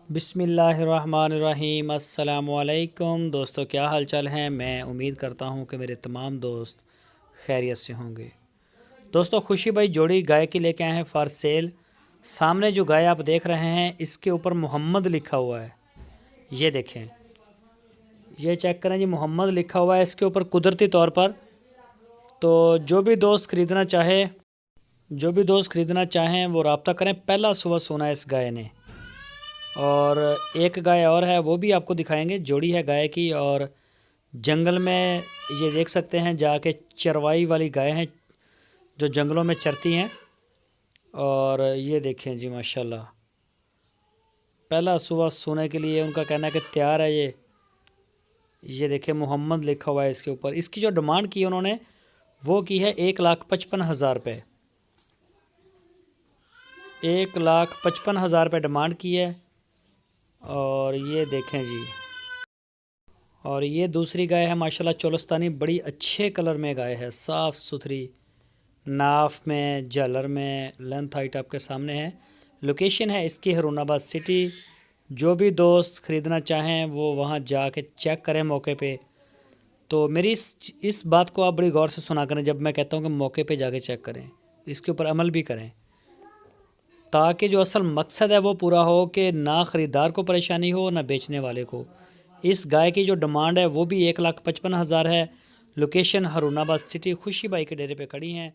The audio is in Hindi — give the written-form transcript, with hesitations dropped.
बिस्मिल्लाहिर्रहमानिर्रहीम। अस्सलामुअलैकुम दोस्तों, क्या हाल चाल हैं। मैं उम्मीद करता हूं कि मेरे तमाम दोस्त खैरियत से होंगे। दोस्तों, खुशी भाई जोड़ी गाय की लेके आए हैं फॉर सेल। सामने जो गाय आप देख रहे हैं इसके ऊपर मोहम्मद लिखा हुआ है। ये देखें, ये चेक करें जी, मोहम्मद लिखा हुआ है इसके ऊपर कुदरती तौर पर। तो जो भी दोस्त ख़रीदना चाहें वो रब्ता करें। पहला सुबह सोना है इस गाय ने। और एक गाय और है, वो भी आपको दिखाएंगे। जोड़ी है गाय की और जंगल में ये देख सकते हैं जाके चरवाई वाली गाय हैं जो जंगलों में चरती हैं। और ये देखें जी, माशाल्लाह पहला सुबह सोने के लिए उनका कहना है कि तैयार है। ये देखें, मोहम्मद लिखा हुआ है इसके ऊपर। इसकी जो डिमांड की उन्होंने वो की है 1,55,000 रुपये। 1,55,000 रुपये डिमांड की है। और ये देखें जी, और ये दूसरी गाय है माशाल्लाह चोलस्तानी, बड़ी अच्छे कलर में गाय है, साफ़ सुथरी, नाफ में, झालर में, लेंथ हाइट आपके सामने है। लोकेशन है इसकी हरुणाबाद सिटी। जो भी दोस्त ख़रीदना चाहें वो वहाँ जाके चेक करें मौके पे। तो मेरी इस बात को आप बड़ी गौर से सुना करें जब मैं कहता हूँ कि मौके पे जाके चेक करें, इसके ऊपर अमल भी करें, ताकि जो असल मकसद है वो पूरा हो कि ना ख़रीदार को परेशानी हो ना बेचने वाले को। इस गाय की जो डिमांड है वो भी 1,55,000 है। Location Haroonabad city. खुशी बाई के डेरे पे खड़ी हैं।